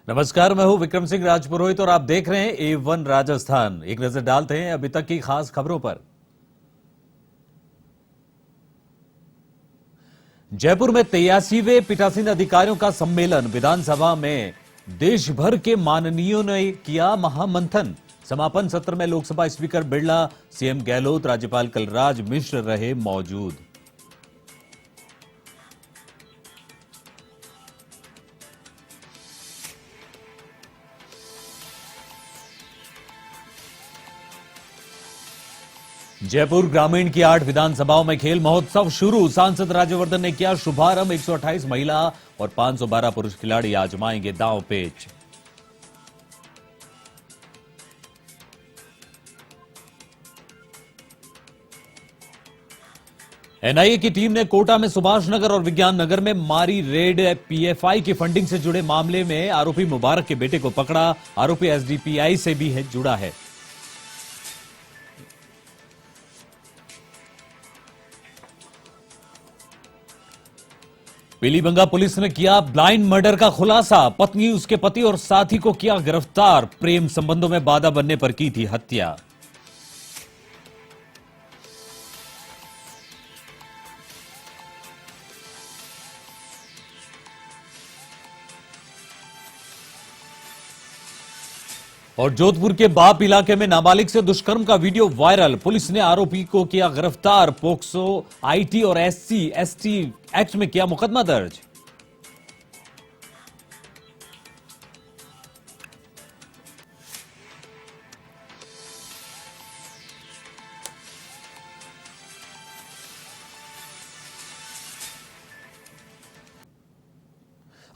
नमस्कार, मैं हूं विक्रम सिंह राजपुरोहित और आप देख रहे हैं A1 राजस्थान। एक नजर डालते हैं अभी तक की खास खबरों पर। जयपुर में 83वें पीठासीन अधिकारियों का सम्मेलन। विधानसभा में देश भर के माननीयों ने किया महामंथन। समापन सत्र में लोकसभा स्पीकर बिरला, सीएम गहलोत, राज्यपाल कलराज मिश्र रहे मौजूद। जयपुर ग्रामीण की 8 विधानसभाओं में खेल महोत्सव शुरू। सांसद राज्यवर्धन ने किया शुभारंभ। 128 महिला और 512 पुरुष खिलाड़ी आजमाएंगे दांव पेच। एनआईए की टीम ने कोटा में सुभाष नगर और विज्ञान नगर में मारी रेड। पीएफआई की फंडिंग से जुड़े मामले में आरोपी मुबारक के बेटे को पकड़ा। आरोपी एसडीपीआई से भी जुड़ा है। पीलीबंगा पुलिस ने किया ब्लाइंड मर्डर का खुलासा। पत्नी, उसके पति और साथी को किया गिरफ्तार। प्रेम संबंधों में बाधा बनने पर की थी हत्या। और जोधपुर के बाप इलाके में नाबालिग से दुष्कर्म का वीडियो वायरल। पुलिस ने आरोपी को किया गिरफ्तार। पोक्सो, आईटी और एससी एसटी एक्ट में किया मुकदमा दर्ज।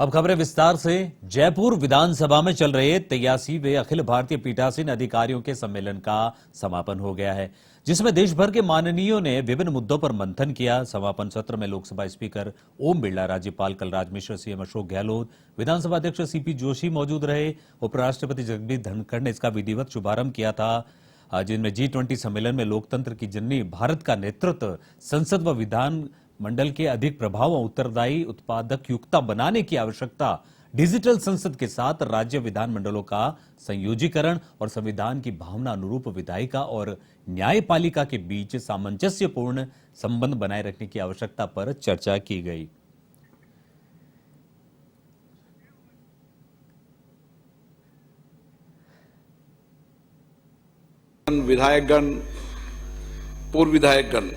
अब खबरें विस्तार से। जयपुर विधानसभा में चल रहे 83वें अखिल भारतीय पीठासीन अधिकारियों के सम्मेलन का समापन हो गया है, जिसमें देश भर के माननीयों ने विभिन्न मुद्दों पर मंथन किया। समापन सत्र में लोकसभा स्पीकर ओम बिरला, राज्यपाल कलराज मिश्र, सीएम अशोक गहलोत, विधानसभा अध्यक्ष सीपी जोशी मौजूद रहे। उपराष्ट्रपति जगदीप धनखड़ ने इसका विधिवत शुभारंभ किया था, जिनमें G20 सम्मेलन में लोकतंत्र की जननी भारत का नेतृत्व, संसद व विधान मंडल के अधिक प्रभाव और उत्तरदायी उत्पादक युक्ता बनाने की आवश्यकता, डिजिटल संसद के साथ राज्य विधान मंडलों का संयोजीकरण और संविधान की भावना अनुरूप विधायिका और न्यायपालिका के बीच सामंजस्यपूर्ण संबंध बनाए रखने की आवश्यकता पर चर्चा की गई। विधायकगण, पूर्व विधायकगण,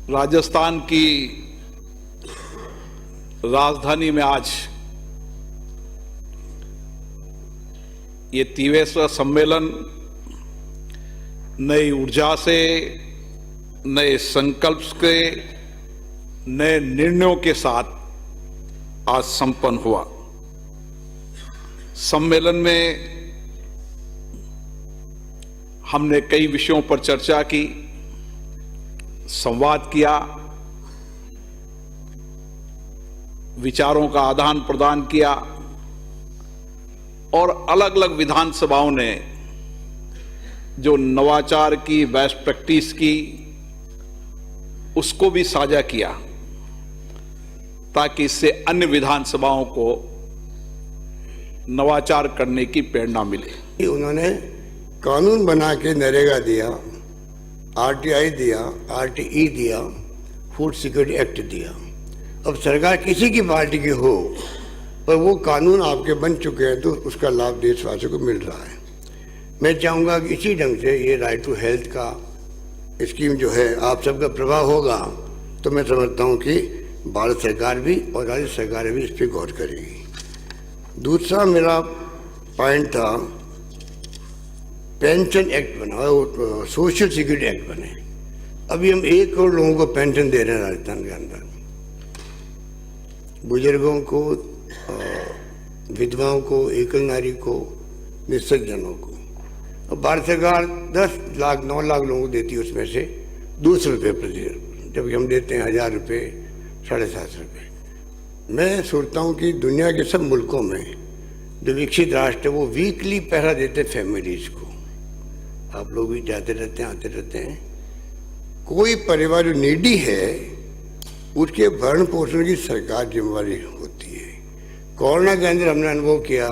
राजस्थान की राजधानी में आज ये 83वां सम्मेलन नई ऊर्जा से, नए संकल्प के, नए निर्णयों के साथ आज संपन्न हुआ। सम्मेलन में हमने कई विषयों पर चर्चा की, संवाद किया, विचारों का आदान प्रदान किया और अलग अलग विधानसभाओं ने जो नवाचार की, बेस्ट प्रैक्टिस की, उसको भी साझा किया, ताकि इससे अन्य विधानसभाओं को नवाचार करने की प्रेरणा मिले। उन्होंने कानून बना के नरेगा दिया, आरटीआई दिया, आरटीई दिया, फूड सिक्योरिटी एक्ट दिया। अब सरकार किसी की पार्टी की हो, पर वो कानून आपके बन चुके हैं तो उसका लाभ देशवासियों को मिल रहा है। मैं चाहूँगा कि इसी ढंग से ये राइट टू हेल्थ का स्कीम जो है आप सबका प्रभाव होगा, तो मैं समझता हूँ कि भारत सरकार भी और राज्य सरकार भी इस पर गौर करेगी। दूसरा मेरा पॉइंट था, पेंशन एक्ट बना, सोशल सिक्योरिटी एक्ट बने। अभी हम 1 करोड़ लोगों को पेंशन दे रहे हैं राजस्थान के अंदर, बुजुर्गों को, विधवाओं को, एकल नारी को, निःसज्जनों को। और भारत सरकार 10 लाख 9 लाख लोगों को देती है, उसमें से 200 रुपये प्रतिदिन, जबकि हम देते हैं 1000 रुपये, 750 रुपये। मैं सोचता हूँ कि दुनिया के सब मुल्कों में जो विकसित राष्ट्र है वो वीकली पहरा देते फैमिलीज को। आप लोग भी जाते रहते हैं, आते रहते हैं। कोई परिवार जो नीडी है उसके भरण पोषण की सरकार जिम्मेवारी होती है। कोरोना के अंदर हमने अनुभव किया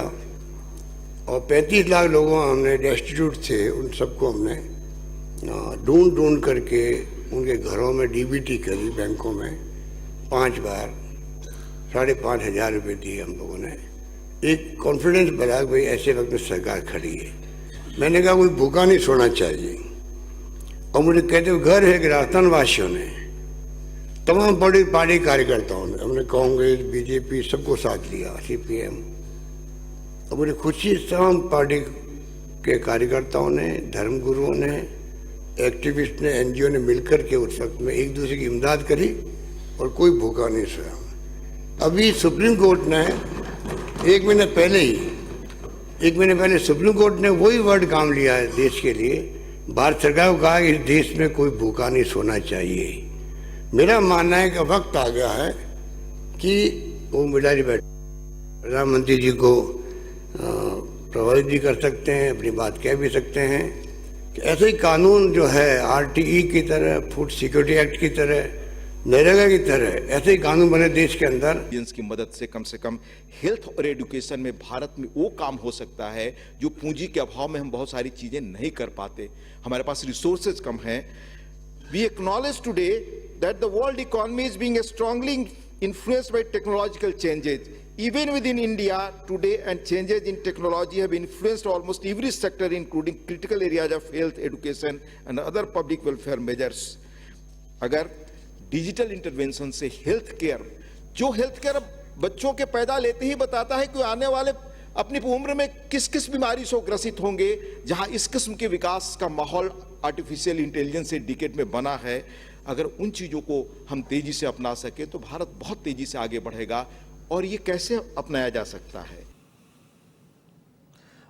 और 35 लाख लोगों हमने डेस्टिट्यूट थे, उन सबको हमने ढूंढ करके उनके घरों में डीबीटी करी, बैंकों में 5 बार 5,500 रुपये दिए हम लोगों ने। एक कॉन्फिडेंस बढ़ा कि भाई ऐसे वक्त में सरकार खड़ी है। मैंने कहा कोई भूखा नहीं सोना चाहिए। और मुझे कहते हुए घर है कि राजस्थान वासियों ने, तमाम बड़ी पार्टी कार्यकर्ताओं ने, हमने कांग्रेस, बीजेपी सबको साथ लिया, सीपीएम, और मुझे खुशी तमाम पार्टी के कार्यकर्ताओं ने, धर्मगुरुओं ने, एक्टिविस्ट ने, एनजीओ ने मिलकर के उस वक्त में एक दूसरे की इमदाद करी और कोई भूखा नहीं सोया। अभी सुप्रीम कोर्ट ने एक महीने पहले सुप्रीम कोर्ट ने वही वर्ड काम लिया है देश के लिए। भारत सरकार को कहा कि इस देश में कोई भूखा नहीं सोना चाहिए। मेरा मानना है कि वक्त आ गया है कि वो मिडारी बैठ प्रधानमंत्री जी को प्रभावित भी कर सकते हैं, अपनी बात कह भी सकते हैं कि ऐसे ही कानून जो है आरटीई की तरह, फूड सिक्योरिटी एक्ट की तरह, नरेगा की तरह ऐसे ही कानून बने देश के अंदर। की मदद से कम हेल्थ और एजुकेशन में भारत में वो काम हो सकता है जो पूंजी के अभाव में हम बहुत सारी चीजें नहीं कर पाते। हमारे पास रिसोर्सेज कम हैं। We acknowledge today that the world economy is being strongly influenced by technological changes even within India today, and changes in technology have influenced almost every sector including critical areas of health, education and other public welfare measures. अगर digital intervention से health care बच्चों के पैदा लेते ही बताता है कि आने वाले अपनी उम्र में किस किस बीमारी से ग्रसित होंगे, जहां इस किस्म के विकास का माहौल आर्टिफिशियल इंटेलिजेंस से डिकेड में बना है। अगर उन चीजों को हम तेजी से अपना सके तो भारत बहुत तेजी से आगे बढ़ेगा। और ये कैसे अपनाया जा सकता है?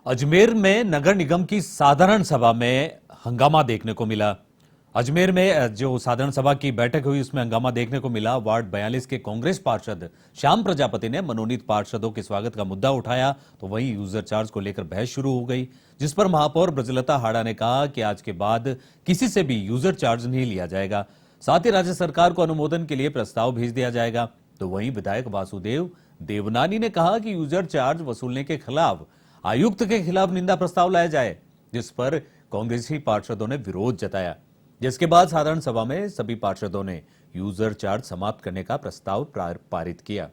अजमेर में नगर निगम की साधारण सभा में हंगामा देखने को मिला। अजमेर में जो साधारण सभा की बैठक हुई उसमें हंगामा देखने को मिला। वार्ड 42 के कांग्रेस पार्षद श्याम प्रजापति ने मनोनीत पार्षदों के स्वागत का मुद्दा उठाया, तो वहीं यूजर चार्ज को लेकर बहस शुरू हो गई, जिस पर महापौर ब्रजलता हाड़ा ने कहा कि आज के बाद किसी से भी यूजर चार्ज नहीं लिया जाएगा। साथ ही राज्य सरकार को अनुमोदन के लिए प्रस्ताव भेज दिया जाएगा। तो वहीं विधायक वासुदेव देवनानी ने कहा कि यूजर चार्ज वसूलने के खिलाफ आयुक्त के खिलाफ निंदा प्रस्ताव लाया जाए, जिस पर कांग्रेसी पार्षदों ने विरोध जताया, जिसके बाद साधारण सभा में सभी पार्षदों ने यूजर चार्ज समाप्त करने का प्रस्ताव पारित किया।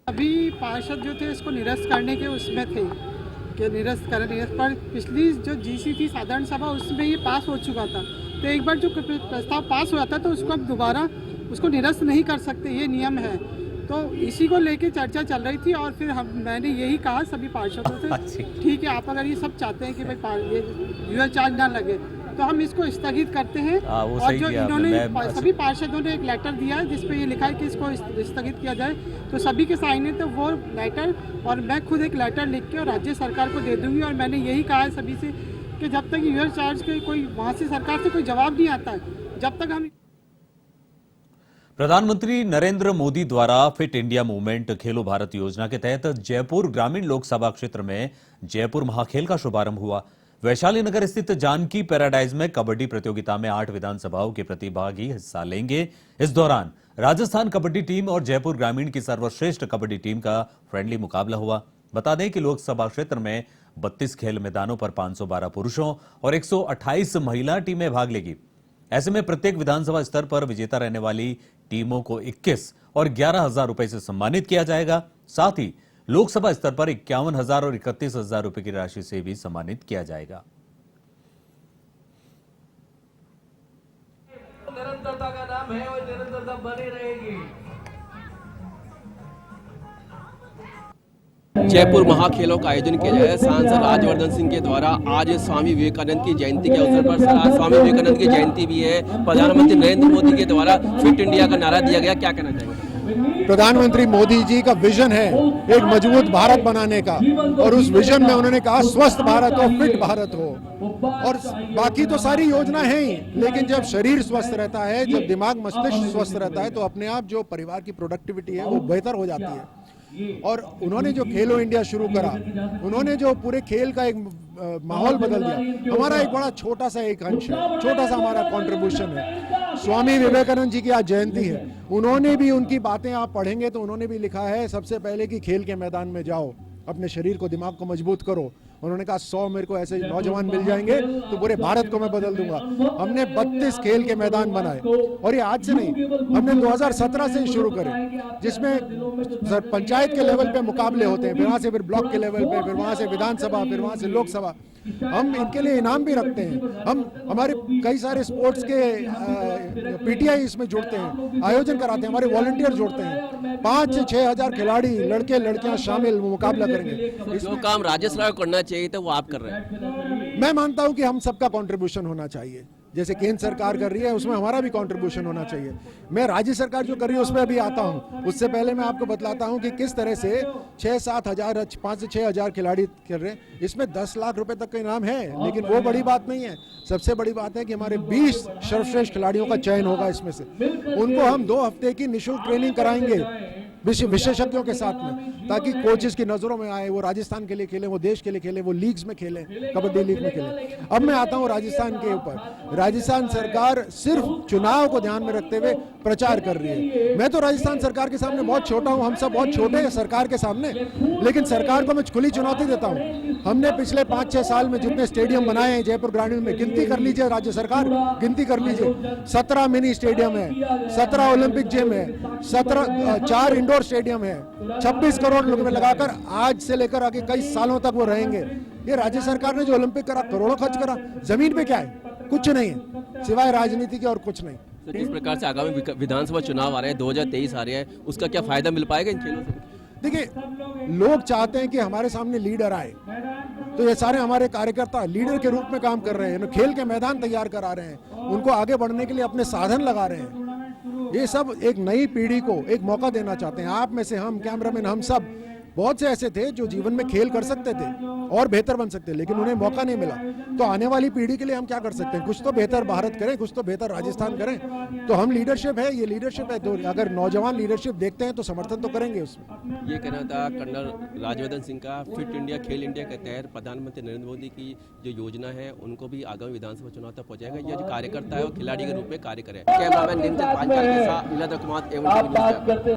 अभी पार्षद जो थे इसको निरस्त करने के उसमें थे कि निरस्त पर पिछली जो जीसी थी साधारण सभा उसमें ये पास हो चुका था। तो एक बार जो प्रस्ताव पास हुआ था तो उसको अब दोबारा उसको निरस्त नहीं कर सकते, ये नियम है। तो इसी को लेके चर्चा चल रही थी और फिर मैंने यही कहा सभी पार्षदों से, ठीक है आप अगर ये सब चाहते हैं कि भाई ये यूजर चार्ज ना लगे तो हम इसको स्थगित करते हैं। और जो इन्होंने सभी पार्षदों ने एक लेटर दिया है जिसपे ये लिखा है कि इसको स्थगित किया जाए, तो सभी के साइन है। तो वो लेटर और मैं खुद एक लेटर लिख के और राज्य सरकार को दे दूंगी। और मैंने यही कहा है सभी से कि जब तक यूजर चार्ज के कोई वहाँ से सरकार से कोई जवाब नहीं आता है, जब तक हम। प्रधानमंत्री नरेंद्र मोदी द्वारा फिट इंडिया मूवमेंट खेलो भारत योजना के तहत जयपुर ग्रामीण लोकसभा क्षेत्र में जयपुर महाखेल का शुभारंभ हुआ। वैशाली नगर स्थित जानकी पैराडाइज में कबड्डी प्रतियोगिता में 8 विधानसभाओं के प्रतिभागी हिस्सा लेंगे। इस दौरान राजस्थान कबड्डी टीम और जयपुर ग्रामीण की सर्वश्रेष्ठ कबड्डी टीम का फ्रेंडली मुकाबला हुआ। बता दें कि लोकसभा क्षेत्र में 32 खेल मैदानों पर 512 पुरुषों और 128 महिला टीमें भाग लेगी। ऐसे में प्रत्येक विधानसभा स्तर पर विजेता रहने वाली टीमों को 21 और 11,000 रुपए से सम्मानित किया जाएगा। साथ ही लोकसभा स्तर पर 51,000 और 31,000 रुपए की राशि से भी सम्मानित किया जाएगा। निरंतरता का नाम है और निरंतरता बनी रहेगी। जयपुर महाखेलों का आयोजन किया जाएगा सांसद राजवर्धन सिंह के द्वारा। आज स्वामी विवेकानंद की जयंती के अवसर पर आज स्वामी विवेकानंद की जयंती भी है। प्रधानमंत्री नरेंद्र मोदी के द्वारा फिट इंडिया का नारा दिया गया, क्या कहना चाहिए? प्रधानमंत्री मोदी जी का विजन है एक मजबूत भारत बनाने का, और उस विजन में उन्होंने कहा स्वस्थ भारत हो, फिट भारत हो। और बाकी तो सारी योजना है ही, लेकिन जब शरीर स्वस्थ रहता है, जब दिमाग मस्तिष्क स्वस्थ रहता है, तो अपने आप जो परिवार की प्रोडक्टिविटी है वो बेहतर हो जाती है। और उन्होंने जो खेलो इंडिया शुरू करा, उन्होंने जो पूरे खेल का एक माहौल बदल दिया, हमारा एक बड़ा छोटा सा एक अंश है, छोटा सा हमारा कंट्रीब्यूशन है। स्वामी विवेकानंद जी की आज जयंती है, उन्होंने भी, उनकी बातें आप पढ़ेंगे तो उन्होंने भी लिखा है सबसे पहले कि खेल के मैदान में जाओ, अपने शरीर को, दिमाग को मजबूत करो। उन्होंने कहा 100 मेरे को ऐसे नौजवान मिल जाएंगे तो पूरे भारत को मैं बदल दूंगा। हमने 32 खेल के मैदान बनाए, और ये आज से नहीं, हमने 2017 से शुरू करे, जिसमें पंचायत के लेवल पे मुकाबले होते हैं, फिर वहां से फिर ब्लॉक के लेवल पे, फिर वहां से विधानसभा, फिर वहां से लोकसभा। हम इनके लिए इनाम भी रखते हैं। हम हमारे कई सारे स्पोर्ट्स के पीटीआई इसमें जुड़ते हैं, आयोजन कराते हैं, हमारे वॉलंटियर जुड़ते हैं। 5 से 6 हजार खिलाड़ी, लड़के लड़कियां शामिल, वो मुकाबला करेंगे। जो काम राज्य सरकार को करना चाहिए तो वो आप कर रहे हैं। मैं मानता हूं कि हम सबका कंट्रीब्यूशन होना चाहिए, जैसे केंद्र सरकार कर रही है उसमें हमारा भी कंट्रीब्यूशन होना चाहिए। मैं राज्य सरकार जो कर रही है उसमें अभी आता हूं, उससे पहले मैं आपको बतलाता हूं कि किस तरह से 6-7 हजार, 5 से 6 हजार खिलाड़ी कर रहे हैं। इसमें 10 लाख रुपए तक का इनाम है, लेकिन वो बड़ी बात नहीं है। सबसे बड़ी बात है कि हमारे 20 सर्वश्रेष्ठ खिलाड़ियों का चयन होगा इसमें से। उनको हम 2 हफ्ते की निःशुल्क ट्रेनिंग कराएंगे विशेषज्ञों के साथ में, ताकि कोचेस की नजरों में आए, वो राजस्थान के लिए खेलें, वो देश के लिए खेलें, वो लीग्स में खेलें, कबड्डी लीग में खेलें। अब मैं आता हूं राजस्थान के ऊपर। राजस्थान सरकार सिर्फ चुनाव को ध्यान में रखते हुए प्रचार कर रही है। मैं तो राजस्थान सरकार के सामने बहुत छोटा हूं, हम सब बहुत छोटे हैं सरकार के सामने, लेकिन सरकार को मैं खुली चुनौती देता हूं। हमने पिछले 5-6 साल में जितने स्टेडियम बनाए हैं जयपुर ग्रामीण में, गिनती कर लीजिए, राज्य सरकार गिनती कर लीजिए, 17 मिनी स्टेडियम है, 17 ओलंपिक जिम है, 4 इंडोर स्टेडियम है, 26 करोड़ रुपए लगाकर आज से लेकर आगे कई सालों तक वो रहेंगे। ये राज्य सरकार ने जो ओलंपिक करा, करोड़ों खर्च करा, जमीन पे क्या है? कुछ नहीं है सिवाय राजनीति के, और कुछ नहीं। तो जिस प्रकार से आगामी विधानसभा चुनाव आ रहे हैं, 2023 आ रहे हैं, उसका क्या फायदा मिल पाएगा इन खेलों से? देखिए, लोग चाहते हैं कि हमारे सामने लीडर आए, तो ये सारे हमारे कार्यकर्ता लीडर के रूप में काम कर रहे हैं, खेल के मैदान तैयार करा रहे हैं, उनको आगे बढ़ने के लिए अपने साधन लगा रहे हैं। ये सब एक नई पीढ़ी को एक मौका देना चाहते हैं। आप में से हम, कैमरामैन, हम सब, बहुत से ऐसे थे जो जीवन में खेल कर सकते थे और बेहतर बन सकते, लेकिन उन्हें मौका नहीं मिला। तो आने वाली पीढ़ी के लिए हम क्या कर सकते हैं? कुछ तो बेहतर भारत करें, कुछ तो बेहतर राजस्थान करें। तो हम लीडरशिप है, ये लीडरशिप है, तो अगर नौजवान लीडरशिप देखते हैं तो समर्थन तो करेंगे उसमें। ये कहना था कर्नल राज्यवर्धन सिंह का। फिट इंडिया, खेल इंडिया के तहत प्रधानमंत्री नरेंद्र मोदी की जो योजना है उनको भी आगामी विधानसभा चुनाव तक पहुंचाएगा। ये जो कार्यकर्ता है वो खिलाड़ी के रूप में कार्य करे। कैमरामैन नीमचंद पांचाल के साथ नीलाद्र कुमार एवं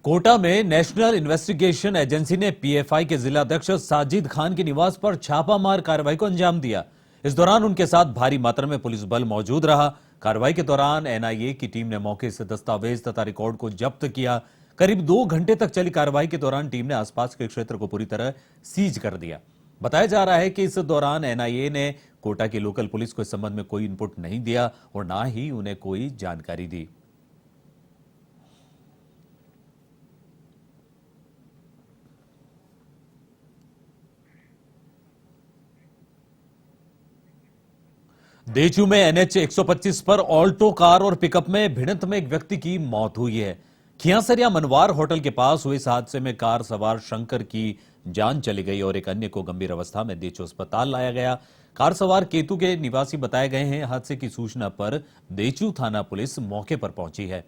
कोटा में नेशनल इन्वेस्टिगेशन एजेंसी ने पीएफआई के जिलाध्यक्ष साजिद खान के निवास पर छापामार कार्रवाई को अंजाम दिया। इस दौरान उनके साथ भारी मात्रा में पुलिस बल मौजूद रहा। कार्रवाई के दौरान एनआईए की टीम ने मौके से दस्तावेज तथा रिकॉर्ड को जब्त किया। करीब 2 घंटे तक चली कार्रवाई के दौरान टीम ने आसपास के क्षेत्र को पूरी तरह सीज कर दिया। बताया जा रहा है कि इस दौरान एनआईए ने कोटा की लोकल पुलिस को इस संबंध में कोई इनपुट नहीं दिया और ना ही उन्हें कोई जानकारी दी। देचू में एनएच 125 पर ऑल्टो कार और पिकअप में भिड़ंत में एक व्यक्ति की मौत हुई है। खियासरिया मनवार होटल के पास हुए इस हादसे में कार सवार शंकर की जान चली गई और एक अन्य को गंभीर अवस्था में देचू अस्पताल लाया गया। कार सवार केतु के निवासी बताए गए हैं। हादसे की सूचना पर देचू थाना पुलिस मौके पर पहुंची है।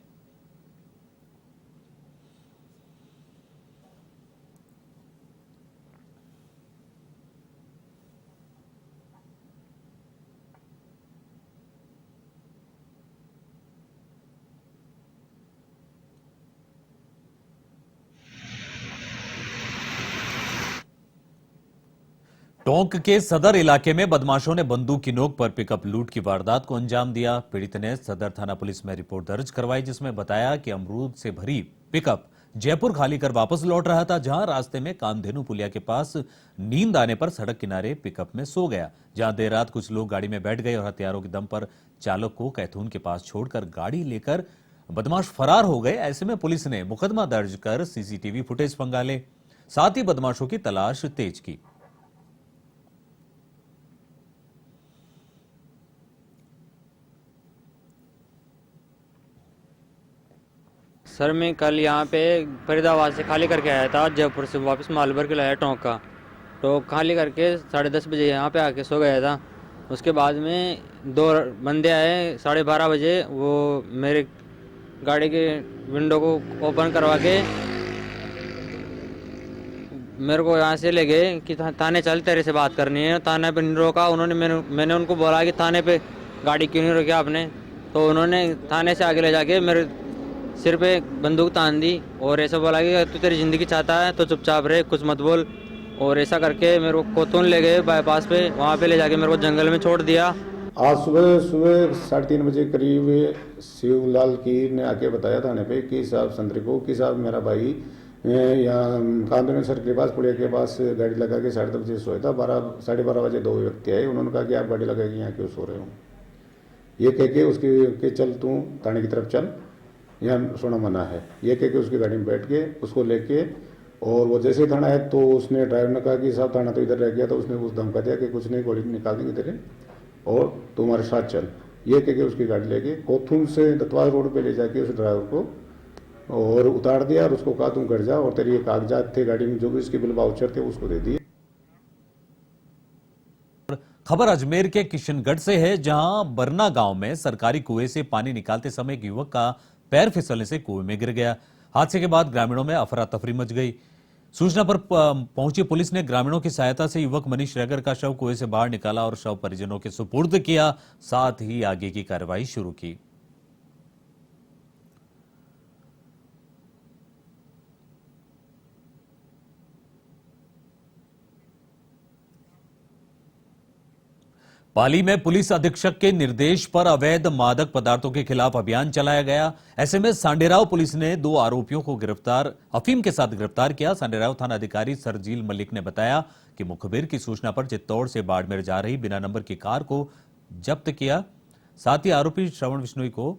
टोंक के सदर इलाके में बदमाशों ने बंदूक की नोक पर पिकअप लूट की वारदात को अंजाम दिया। पीड़ित ने सदर थाना पुलिस में रिपोर्ट दर्ज करवाई, जिसमें बताया कि अमरूद से भरी पिकअप जयपुर खाली कर वापस लौट रहा था, जहां रास्ते में कामधेनु पुलिया के पास नींद आने पर सड़क किनारे पिकअप में सो गया। जहां देर रात कुछ लोग गाड़ी में बैठ गए और हथियारों के दम पर चालक को कैथून के पास छोड़कर गाड़ी लेकर बदमाश फरार हो गए। ऐसे में पुलिस ने मुकदमा दर्ज कर सीसीटीवी फुटेज खंगाले, साथ ही बदमाशों की तलाश तेज की। सर मैं कल यहाँ पे फरीदाबाद से खाली करके आया था, जयपुर से वापस माल भर के लाया टोंक का। टोंक खाली करके 10:30 बजे यहाँ पे आके सो गया था। उसके बाद में 2 बंदे आए 12:30 बजे, वो मेरे गाड़ी के विंडो को ओपन करवा के मेरे को यहाँ से ले गए कि थाने चल, तेरे से बात करनी है। थाने पे नहीं रोका उन्होंने। मैंने उनको बोला कि थाने पे गाड़ी क्यों नहीं रोकी आपने, तो उन्होंने थाने से आगे ले जाके मेरे सिर पे बंदूक तान दी और ऐसा बोला कि तू तेरी ज़िंदगी चाहता है तो चुपचाप रहे, कुछ मत बोल। और ऐसा करके मेरे को कोतून ले गए बाईपास पे, वहाँ पे ले जाके मेरे को जंगल में छोड़ दिया। आज सुबह 3:30 बजे करीब शिवलाल की ने आके बताया थाने पे कि साहब संतरी को कि साहब मेरा भाई यहाँ कांदोनी सर के पास पुलिया के पास गाड़ी लगा के 10:30 बजे सोया था। 12:30 बजे 2 व्यक्ति आए, उन्होंने कहा कि आप गाड़ी लगा के यहाँ क्यों सो रहे हो। ये कह के उसके के चल तू थाने की तरफ चल, यहाँ सोना मना है। ये कह के उसकी गाड़ी में बैठ के उसको लेके, और वो जैसे ही थाना है तो उसने ड्राइवर ने कहा कि साहब थाना तो इधर रह गया, तो उसने उस धमका दिया कि कुछ नहीं, गोली निकाल देंगे तेरे और तुम्हारे साथ चल। ये कह के उसकी गाड़ी लेके कोथूम से दत्तवाद रोड पे ले जाके उस ड्राइवर को और उतार दिया और उसको कहा तुम घर जा और तेरी ये कागजात थे गाड़ी में जो भी इसके बिल वाउचर थे उसको दे दिए। खबर अजमेर के किशनगढ़ से है, जहां बरना गांव में सरकारी कुएं से पानी निकालते समय एक युवक का पैर फिसलने से कुएं में गिर गया। हादसे के बाद ग्रामीणों में अफरा तफरी मच गई। सूचना पर पहुंची पुलिस ने ग्रामीणों की सहायता से युवक मनीष रैगर का शव कुएं से बाहर निकाला और शव परिजनों के सुपुर्द किया, साथ ही आगे की कार्रवाई शुरू की। पाली में पुलिस अधीक्षक के निर्देश पर अवैध मादक पदार्थों के खिलाफ अभियान चलाया गया। ऐसे में सांडेराव पुलिस ने 2 आरोपियों को अफीम के साथ गिरफ्तार किया। सांडेराव थाना अधिकारी सरजील मलिक ने बताया कि मुखबिर की सूचना पर चित्तौड़ से बाड़मेर जा रही बिना नंबर की कार को जब्त किया। साथ ही आरोपी श्रवण बिश्नोई को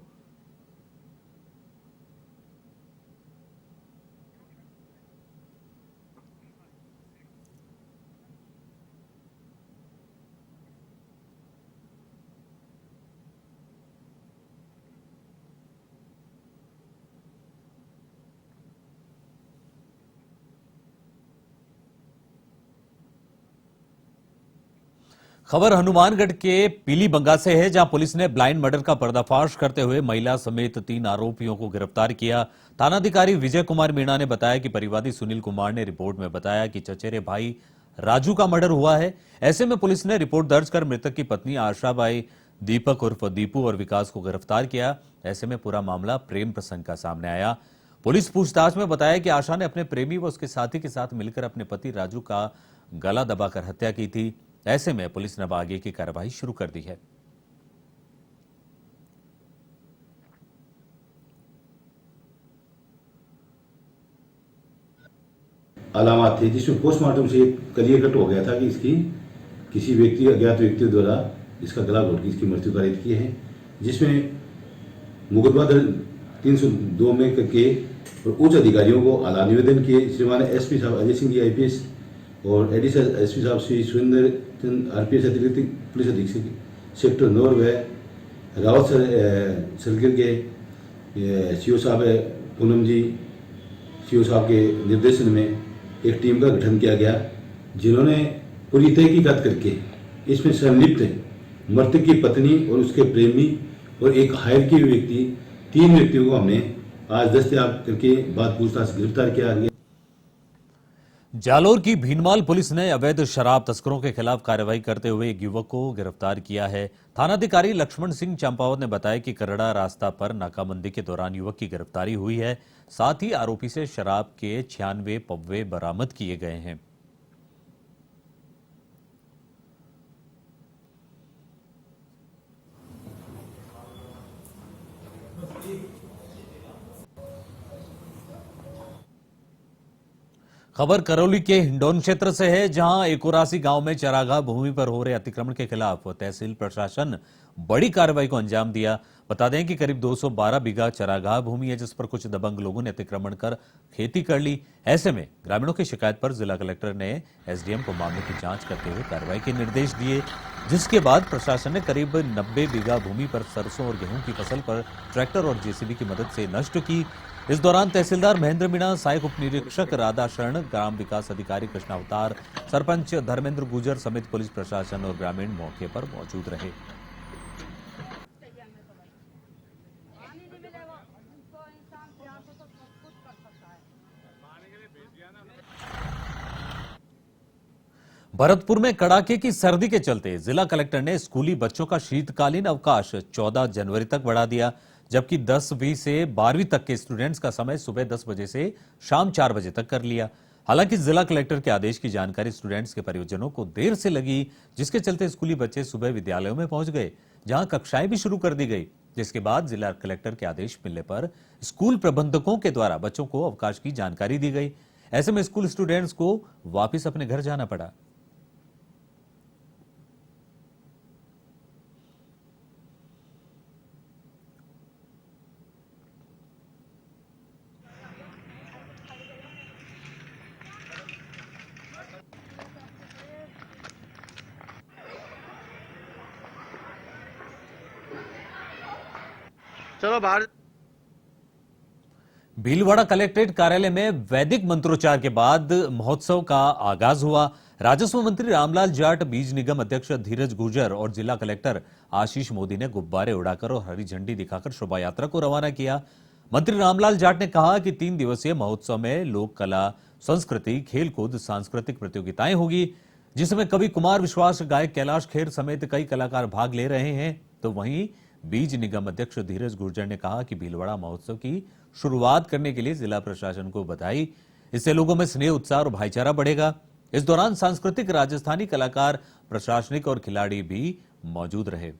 खबर हनुमानगढ़ के पीलीबंगा से है, जहां पुलिस ने ब्लाइंड मर्डर का पर्दाफाश करते हुए महिला समेत 3 आरोपियों को गिरफ्तार किया। थानाधिकारी विजय कुमार मीणा ने बताया कि परिवादी सुनील कुमार ने रिपोर्ट में बताया कि चचेरे भाई राजू का मर्डर हुआ है। ऐसे में पुलिस ने रिपोर्ट दर्ज कर मृतक की पत्नी आशाबाई, दीपक उर्फ दीपू और विकास को गिरफ्तार किया। ऐसे में पूरा मामला प्रेम प्रसंग का सामने आया। पुलिस पूछताछ में बताया कि आशा ने अपने प्रेमी व उसके साथी के साथ मिलकर अपने पति राजू का गला दबाकर हत्या की थी। ऐसे में पुलिस ने अब आगे की कार्रवाई शुरू कर दी है। अलामत थे जिसमें पोस्टमार्टम से क्लियर कट हो गया था कि इसकी किसी व्यक्ति अज्ञात व्यक्ति द्वारा इसका गला घोट के इसकी मृत्यु कारित की है, जिसमें मुकदमा दर्ज 302 में करके और उच्च अधिकारियों को आला निवेदन किए। श्रीमान एसपी साहब अजय सिंह जी IPS और एडिशनल एसपी साहब श्री सुरेंद्र चंद RPS अतिरिक्त पुलिस अधीक्षक सेक्टर 9 व रावत सर्किल के CO साहब पूनम जी CO साहब के निर्देशन में एक टीम का गठन किया गया, जिन्होंने पूरी तहकीकात करके इसमें संलिप्त मृतक की पत्नी और उसके प्रेमी और एक हायर की व्यक्ति 3 व्यक्तियों को हमने आज दस्तयाब करके बाद पूछताछ गिरफ्तार किया गया। जालोर की भीनमाल पुलिस ने अवैध शराब तस्करों के खिलाफ कार्रवाई करते हुए एक युवक को गिरफ्तार किया है। थानाधिकारी लक्ष्मण सिंह चंपावत ने बताया कि करड़ा रास्ता पर नाकाबंदी के दौरान युवक की गिरफ्तारी हुई है। साथ ही आरोपी से शराब के 96 पव्वे बरामद किए गए हैं। खबर करौली के हिंडौन क्षेत्र से है, जहां एकोरासी गांव में चरागाह भूमि पर हो रहे अतिक्रमण के खिलाफ तहसील प्रशासन बड़ी कार्रवाई को अंजाम दिया। बता दें कि करीब 212 बीघा चरागाह भूमि है, जिस पर कुछ दबंग लोगों ने अतिक्रमण कर खेती कर ली। ऐसे में ग्रामीणों की शिकायत पर जिला कलेक्टर ने SDM को मामले की जांच करते हुए कार्रवाई के निर्देश दिए, जिसके बाद प्रशासन ने करीब 90 बीघा भूमि पर सरसों और गेहूं की फसल पर ट्रैक्टर और JCB की मदद से नष्ट की। इस दौरान तहसीलदार महेंद्र मीणा, सहायक उप निरीक्षक राधा शरण, ग्राम विकास अधिकारी कृष्णावतार, सरपंच धर्मेंद्र गुजर समेत पुलिस प्रशासन और ग्रामीण मौके पर मौजूद रहे। भरतपुर में कड़ाके की सर्दी के चलते जिला कलेक्टर ने स्कूली बच्चों का शीतकालीन अवकाश 14 जनवरी तक बढ़ा दिया, जबकि 10वीं से 12वीं तक के स्टूडेंट्स का समय सुबह 10 बजे से शाम 4 बजे तक कर लिया। हालांकि जिला कलेक्टर के आदेश की जानकारी स्टूडेंट्स के परिजनों को देर से लगी, जिसके चलते स्कूली बच्चे सुबह विद्यालयों में पहुंच गए, जहां कक्षाएं भी शुरू कर दी गई। जिसके बाद जिला कलेक्टर के आदेश मिलने पर स्कूल प्रबंधकों के द्वारा बच्चों को अवकाश की जानकारी दी गई। ऐसे में स्कूल स्टूडेंट्स को वापस अपने घर जाना पड़ा। चलो बाहर। भीलवाड़ा कलेक्ट्रेट कार्यालय में वैदिक मंत्रोच्चार के बाद महोत्सव का आगाज हुआ। राजस्व मंत्री रामलाल जाट, बीज निगम अध्यक्ष धीरज गुर्जर और जिला कलेक्टर आशीष मोदी ने गुब्बारे उड़ाकर और हरी झंडी दिखाकर शोभा यात्रा को रवाना किया। मंत्री रामलाल जाट ने कहा कि 3 दिवसीय महोत्सव में लोक कला, संस्कृति, खेलकूद, सांस्कृतिक प्रतियोगिताएं होगी, जिसमें कवि कुमार विश्वास, गायक कैलाश खेर समेत कई कलाकार भाग ले रहे हैं। तो वहीं बीज निगम अध्यक्ष धीरज गुर्जर ने कहा कि भीलवाड़ा महोत्सव की शुरुआत करने के लिए जिला प्रशासन को बधाई। इससे लोगों में स्नेह, उत्साह और भाईचारा बढ़ेगा। इस दौरान सांस्कृतिक, राजस्थानी कलाकार, प्रशासनिक और खिलाड़ी भी मौजूद रहे।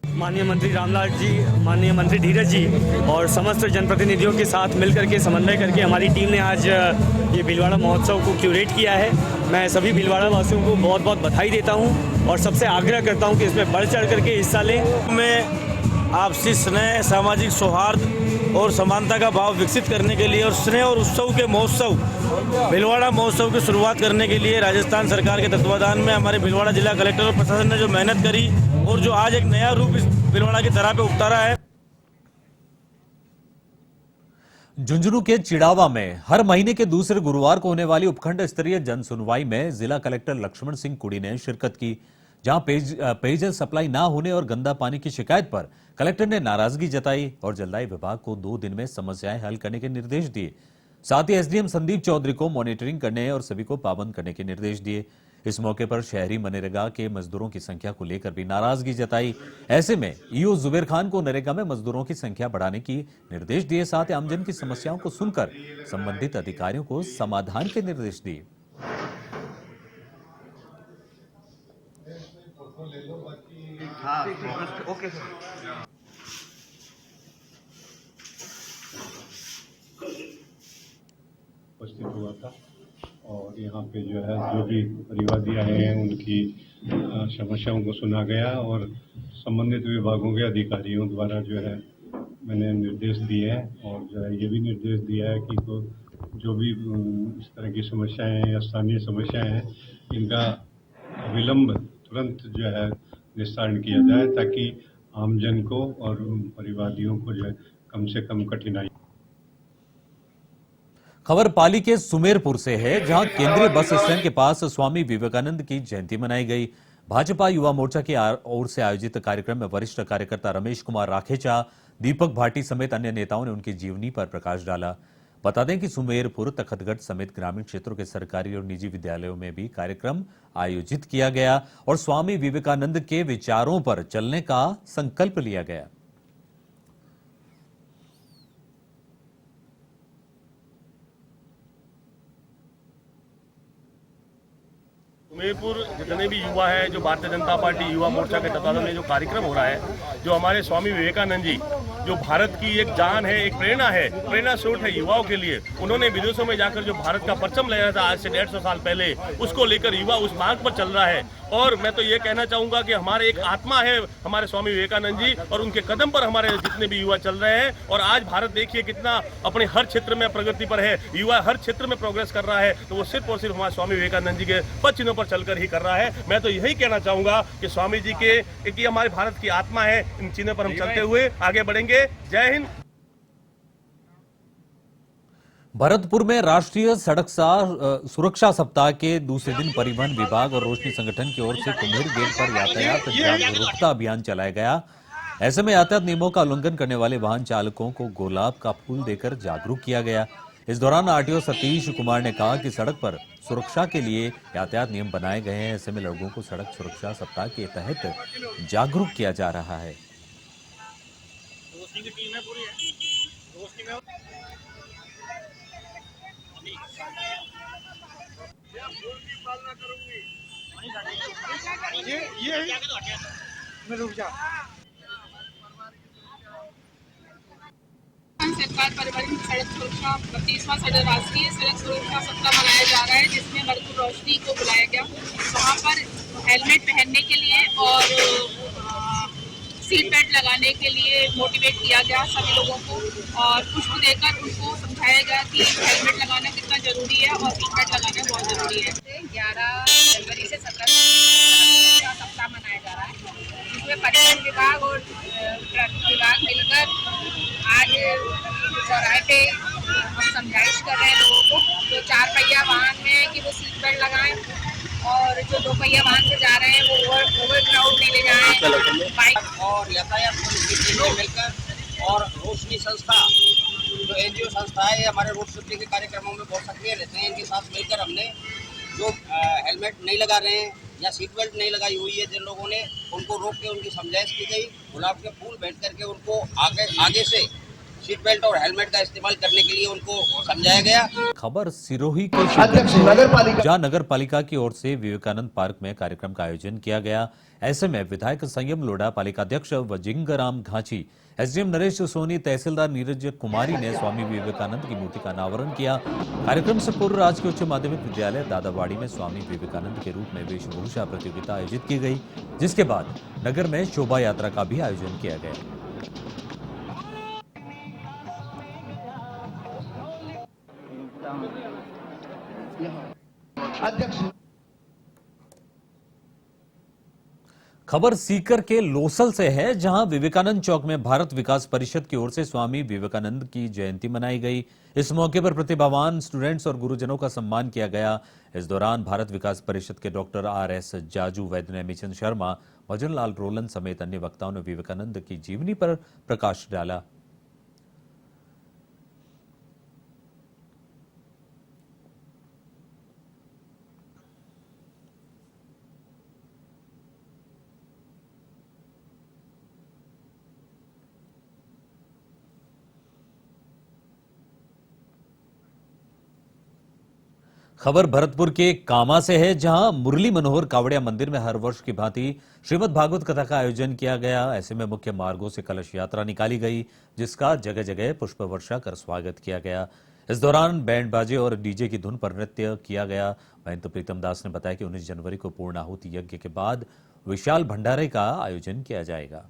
माननीय मंत्री रामलाल जी, माननीय मंत्री धीरज जी और समस्त जनप्रतिनिधियों के साथ मिलकर के समन्वय करके हमारी टीम ने आज ये भीलवाड़ा महोत्सव को क्यूरेट किया है। मैं सभी भीलवाड़ा वासियों को बहुत बहुत बधाई देता हूं और सबसे आग्रह करता हूं कि इसमें बढ़ चढ़ करके हिस्सा लें। मैं आपसी स्नेह, सामाजिक सौहार्द और समानता का भाव विकसित करने के लिए और स्नेह और उत्सव के महोत्सव भीलवाड़ा महोत्सव की शुरुआत करने के लिए राजस्थान सरकार के तत्वाधान में हमारे भीलवाड़ा जिला कलेक्टर और प्रशासन ने जो मेहनत करी और जो आज एक नया रूप इस भीलवाड़ा की तरह पे उतारा है। झुंझुनू के चिड़ावा में हर महीने के दूसरे गुरुवार को होने वाली उपखंड स्तरीय जन सुनवाई में जिला कलेक्टर लक्ष्मण सिंह कुड़ी ने शिरकत की, जहां पेयजल सप्लाई ना होने और गंदा पानी की शिकायत पर कलेक्टर ने नाराजगी जताई और जलदाय विभाग को 2 दिन में समस्याएं हल करने के निर्देश दिए। साथ ही एसडीएम संदीप चौधरी को मॉनिटरिंग करने और सभी को पाबंद करने के निर्देश दिए। इस मौके पर शहरी मनरेगा के मजदूरों की संख्या को लेकर भी नाराजगी जताई। ऐसे में ईओ जुबेर खान को नरेगा में मजदूरों की संख्या बढ़ाने की निर्देश दिए। साथ ही आमजन की समस्याओं को सुनकर संबंधित अधिकारियों को समाधान के निर्देश दिए। उपस्थित हुआ था और यहाँ पे जो है जो भी परिवादी आए हैं उनकी समस्याओं को सुना गया और संबंधित विभागों के अधिकारियों द्वारा जो है मैंने निर्देश दिए हैं और जो है ये भी निर्देश दिया है कि तो जो भी इस तरह की समस्याएं हैं या स्थानीय समस्याएं हैं इनका विलंब तुरंत जो है निस्तारण किया जाए ताकि आमजन को और परिवादियों को जो है कम से कम कठिनाई। खबर पाली के सुमेरपुर से है, जहां केंद्रीय बस स्टैंड के पास स्वामी विवेकानंद की जयंती मनाई गई। भाजपा युवा मोर्चा की ओर से आयोजित कार्यक्रम में वरिष्ठ कार्यकर्ता रमेश कुमार राखेचा, दीपक भाटी समेत अन्य नेताओं ने उनकी जीवनी पर प्रकाश डाला। बता दें कि सुमेरपुर, तखतगढ़ समेत ग्रामीण क्षेत्रों के सरकारी और निजी विद्यालयों में भी कार्यक्रम आयोजित किया गया और स्वामी विवेकानंद के विचारों पर चलने का संकल्प लिया गया। सुमेरपुर जितने भी युवा है, जो भारतीय जनता पार्टी युवा मोर्चा के तत्वाधान में जो कार्यक्रम हो रहा है, जो हमारे स्वामी विवेकानंद जी जो भारत की एक जान है, एक प्रेरणा है, प्रेरणा स्रोत है युवाओं के लिए। उन्होंने विदेशों में जाकर जो भारत का परचम लहराया था आज से 150 साल पहले, उसको लेकर युवा उस मार्ग पर चल रहा है। और मैं तो ये कहना चाहूंगा कि हमारे एक आत्मा है हमारे स्वामी विवेकानंद जी और उनके कदम पर हमारे जितने भी युवा चल रहे हैं। और आज भारत देखिए कितना अपने हर क्षेत्र में प्रगति पर है, युवा हर क्षेत्र में प्रोग्रेस कर रहा है, तो वो सिर्फ और सिर्फ हमारे स्वामी विवेकानंद जी के पद चिन्हों पर चलकर ही कर रहा है। मैं तो यही कहना चाहूंगा कि स्वामी जी के एक ये हमारे भारत की आत्मा है, इन चिन्हों पर हम चलते हुए आगे बढ़ेंगे। जय हिंद। भरतपुर में राष्ट्रीय सड़क सुरक्षा सप्ताह के दूसरे दिन परिवहन विभाग और रोशनी संगठन की ओर से कुम्हेर गेट पर यातायात जागरूकता अभियान चलाया गया। ऐसे में यातायात नियमों का उल्लंघन करने वाले वाहन चालकों को गुलाब का फूल देकर जागरूक किया गया। इस दौरान आरटीओ सतीश कुमार ने कहा कि सड़क पर सुरक्षा के लिए यातायात नियम बनाए गए हैं। ऐसे में लोगों को सड़क सुरक्षा सप्ताह के तहत जागरूक किया जा रहा है। सरकार परिवहन सड़क सुरक्षा 32वां राष्ट्रीय सड़क सुरक्षा सप्ताह मनाया जा रहा है, जिसमें भरतपुर रोशनी को बुलाया गया। वहाँ पर हेलमेट पहनने के लिए और सीट बेल्ट लगाने के लिए मोटिवेट किया गया सभी लोगों को, और पुष्प देकर उनको समझाया गया कि हेलमेट लगाना कितना जरूरी है और सीट बेल्ट लगाना बहुत जरूरी है। 11 जनवरी से 17 का सप्ताह मनाया जा रहा है, जिसमें परिवहन विभाग और ट्रैफिक विभाग मिलकर आज चौराहे पे हम समझाइश कर रहे हैं लोगों को जो 4 पहिया वाहन में है कि वो सीट बेल्ट लगाएं, और जो 2 पहिया वाहन से जा रहे हैं वो ओवर क्राउड नहीं ले जाएं। बाइक और यातायात पुलिस की टीम मिलकर और रोशनी संस्था जो एनजीओ संस्था है, हमारे रोड सेफ्टी के कार्यक्रमों में बहुत सक्रिय रहते हैं। इनके साथ मिलकर हमने जो हेलमेट नहीं लगा रहे हैं या सीट बेल्ट नहीं लगाई हुई है जिन लोगों ने, उनको रोक के उनकी समझाइश की गई। गुलाब के फूल भेंट करके उनको आगे से सीट बेल्ट और हेलमेट का इस्तेमाल करने के लिए उनको समझाया गया। खबर सिरोही के जहां नगर पालिका की ओर से विवेकानंद पार्क में कार्यक्रम का आयोजन किया गया। ऐसे में विधायक संयम लोढ़ा, पालिका अध्यक्ष वजिंगराम घाची, एसडीएम नरेश सोनी, तहसीलदार नीरज कुमारी ने स्वामी विवेकानंद की मूर्ति का अनावरण किया। कार्यक्रम से पूर्व राजकीय उच्च माध्यमिक विद्यालय दादावाड़ी में स्वामी विवेकानंद के रूप में वेशभूषा प्रतियोगिता आयोजित की गई, जिसके बाद नगर में शोभा यात्रा का भी आयोजन किया गया। खबर सीकर के लोसल से है, जहां विवेकानंद चौक में भारत विकास परिषद की ओर से स्वामी विवेकानंद की जयंती मनाई गई। इस मौके पर प्रतिभावान स्टूडेंट्स और गुरुजनों का सम्मान किया गया। इस दौरान भारत विकास परिषद के डॉक्टर आर.एस. जाजू, वैद्य नेमीचंद शर्मा, भजन लाल रोलन समेत अन्य वक्ताओं ने विवेकानंद की जीवनी पर प्रकाश डाला। खबर भरतपुर के कामा से है, जहां मुरली मनोहर कावड़िया मंदिर में हर वर्ष की भांति श्रीमद् भागवत कथा का आयोजन किया गया। ऐसे में मुख्य मार्गों से कलश यात्रा निकाली गई, जिसका जगह जगह पुष्प वर्षा कर स्वागत किया गया। इस दौरान बैंड बाजे और डीजे की धुन पर नृत्य किया गया। महंत प्रीतम दास ने बताया कि 19 जनवरी को पूर्णाहुति यज्ञ के बाद विशाल भंडारे का आयोजन किया जाएगा।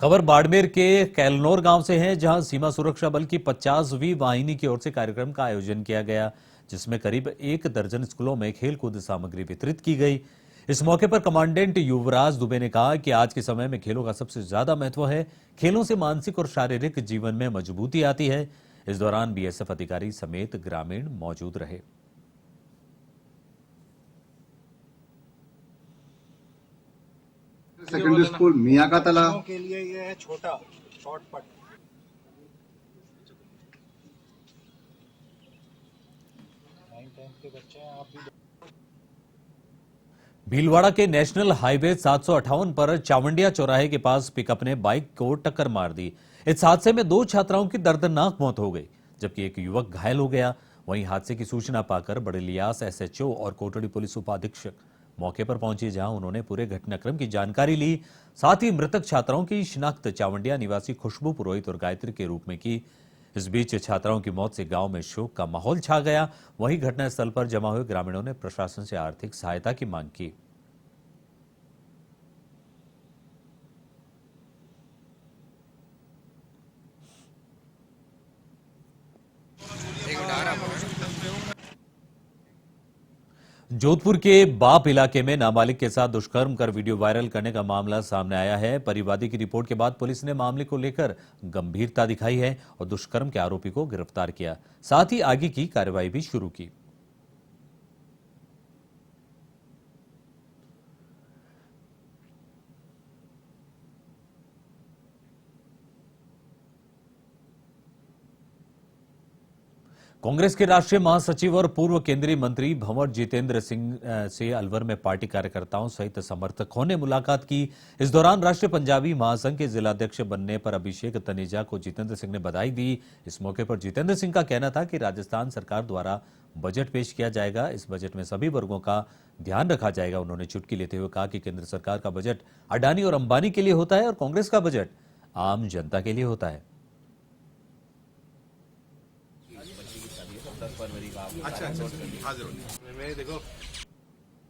खबर बाड़मेर के कैलनौर गांव से है, जहां सीमा सुरक्षा बल की 50वीं वाहिनी की ओर से कार्यक्रम का आयोजन किया गया, जिसमें करीब 1 दर्जन स्कूलों में खेलकूद सामग्री वितरित की गई। इस मौके पर कमांडेंट युवराज दुबे ने कहा कि आज के समय में खेलों का सबसे ज्यादा महत्व है। खेलों से मानसिक और शारीरिक जीवन में मजबूती आती है। इस दौरान बीएसएफ अधिकारी समेत ग्रामीण मौजूद रहे। सेकेंडरी स्कूल मियाँ का तालाब के लिए ये है छोटा शॉर्ट पट। भीलवाड़ा के नेशनल हाईवे 758 पर चावंडिया चौराहे के पास पिकअप ने बाइक को टक्कर मार दी। इस हादसे में 2 छात्राओं की दर्दनाक मौत हो गई, जबकि एक युवक घायल हो गया। वहीं हादसे की सूचना पाकर बड़ेलियास एसएचओ और कोटड़ी पुलिस उपाधीक्षक मौके पर पहुंचे, जहां उन्होंने पूरे घटनाक्रम की जानकारी ली। साथ ही मृतक छात्राओं की शिनाख्त चावंडिया निवासी खुशबू पुरोहित और गायत्री के रूप में की। इस बीच छात्राओं की मौत से गांव में शोक का माहौल छा गया। वहीं घटनास्थल पर जमा हुए ग्रामीणों ने प्रशासन से आर्थिक सहायता की मांग की। जोधपुर के बाप इलाके में नाबालिग के साथ दुष्कर्म कर वीडियो वायरल करने का मामला सामने आया है। परिवादी की रिपोर्ट के बाद पुलिस ने मामले को लेकर गंभीरता दिखाई है और दुष्कर्म के आरोपी को गिरफ्तार किया, साथ ही आगे की कार्रवाई भी शुरू की। कांग्रेस के राष्ट्रीय महासचिव और पूर्व केंद्रीय मंत्री भंवर जितेंद्र सिंह से अलवर में पार्टी कार्यकर्ताओं सहित समर्थकों ने मुलाकात की। इस दौरान राष्ट्रीय पंजाबी महासंघ के जिलाध्यक्ष बनने पर अभिषेक तनेजा को जितेंद्र सिंह ने बधाई दी। इस मौके पर जितेंद्र सिंह का कहना था कि राजस्थान सरकार द्वारा बजट पेश किया जाएगा, इस बजट में सभी वर्गों का ध्यान रखा जाएगा। उन्होंने चुटकी लेते हुए कहा कि केंद्र सरकार का बजट अडानी और अंबानी के लिए होता है और कांग्रेस का बजट आम जनता के लिए होता है।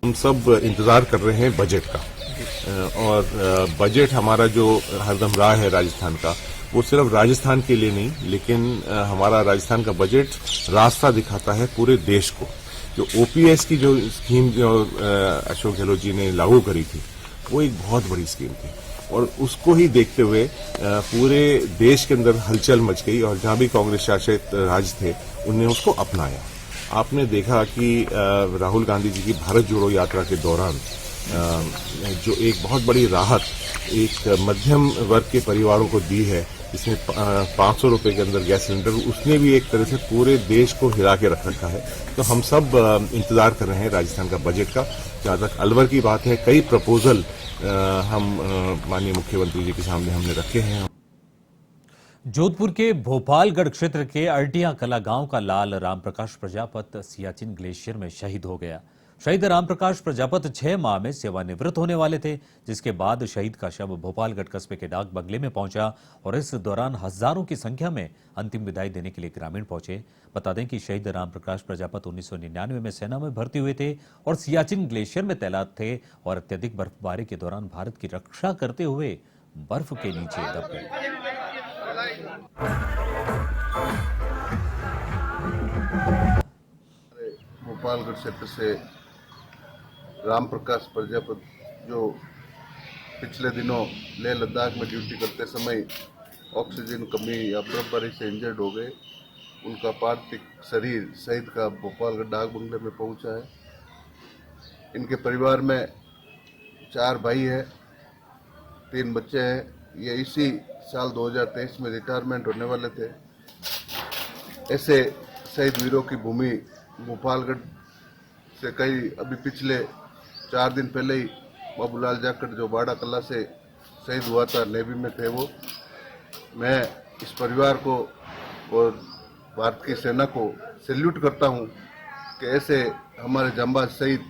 हम सब इंतजार कर रहे हैं बजट का, और बजट हमारा जो हरदम रहा है राजस्थान का, वो सिर्फ राजस्थान के लिए नहीं, लेकिन हमारा राजस्थान का बजट रास्ता दिखाता है पूरे देश को। जो ओपीएस की जो स्कीम जो अशोक गहलोत जी ने लागू करी थी, वो एक बहुत बड़ी स्कीम थी और उसको ही देखते हुए पूरे देश के अंदर हलचल मच गई और जहां भी कांग्रेस शासित राज्य थे उनने उसको अपनाया। आपने देखा कि राहुल गांधी जी की भारत जोड़ो यात्रा के दौरान जो एक बहुत बड़ी राहत एक मध्यम वर्ग के परिवारों को दी है, जिसमें 500 रुपए के अंदर गैस सिलेंडर, उसने भी एक तरह से पूरे देश को हिला के रख रखा है। तो हम सब इंतजार कर रहे हैं राजस्थान का बजट का। जहां तक अलवर की बात है, कई प्रपोजल हम माननीय मुख्यमंत्री जी के सामने हमने रखे हैं। जोधपुर के भोपालगढ़ क्षेत्र के अर्टिया कला गांव का लाल रामप्रकाश प्रजापत सियाचिन ग्लेशियर में शहीद हो गया। शहीद रामप्रकाश प्रजापत 6 माह में सेवानिवृत्त होने वाले थे, जिसके बाद शहीद का शव भोपालगढ़ कस्बे के डाक बंगले में पहुंचा और इस दौरान हजारों की संख्या में अंतिम विदाई देने के लिए ग्रामीण पहुंचे। बता दें कि शहीद रामप्रकाश प्रजापत 1999 में सेना में भर्ती हुए थे और सियाचिन ग्लेशियर में तैनात थे और अत्यधिक बर्फबारी के दौरान भारत की रक्षा करते हुए बर्फ के नीचे दब गए। भोपालगढ़ क्षेत्र से रामप्रकाश प्रजापत जो पिछले दिनों लेह लद्दाख में ड्यूटी करते समय ऑक्सीजन कमी या बर्फबारी से इंजर्ड हो गए, उनका पार्थिव शरीर शहीद का भोपालगढ़ डाक बंगले में पहुंचा है। इनके परिवार में 4 भाई है, 3 बच्चे हैं। ये इसी साल 2023 में रिटायरमेंट होने वाले थे। ऐसे शहीद वीरों की भूमि भोपालगढ़ से कई अभी पिछले 4 दिन पहले ही बाबूलाल जाखड़ जो बाड़ा कला से शहीद हुआ था, नेवी में थे वो। मैं इस परिवार को और भारत की सेना को सैल्यूट करता हूं कि ऐसे हमारे जांबाज शहीद